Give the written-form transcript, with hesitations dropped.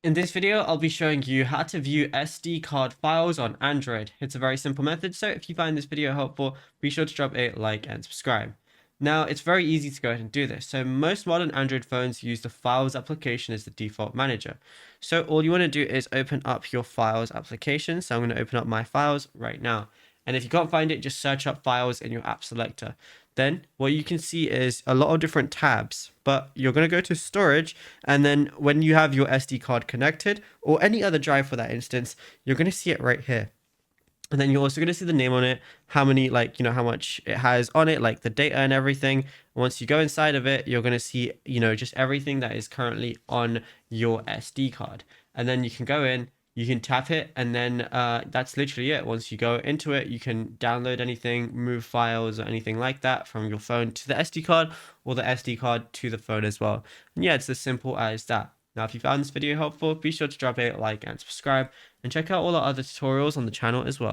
In this video, I'll be showing you how to view SD card files on Android. It's a very simple method, so if you find this video helpful, be sure to drop a like and subscribe. Now, it's very easy to go ahead and do this. So most modern Android phones use the Files application as the default manager. So all you want to do is open up your Files application. So I'm going to open up my files right now. And if you can't find it, just search up files in your app selector. Then what you can see is a lot of different tabs, but you're going to go to storage. And then when you have your SD card connected or any other drive for that instance, you're going to see it right here. And then you're also going to see the name on it, how many, how much it has on it, like the data and everything. Once you go inside of it, you're going to see, just everything that is currently on your SD card. And then you can go in, you can tap it, and then that's literally it. Once you go into it, you can download anything, move files or anything like that from your phone to the SD card or the SD card to the phone as well. And yeah, it's as simple as that. Now, if you found this video helpful, be sure to drop a like and subscribe, and check out all our other tutorials on the channel as well.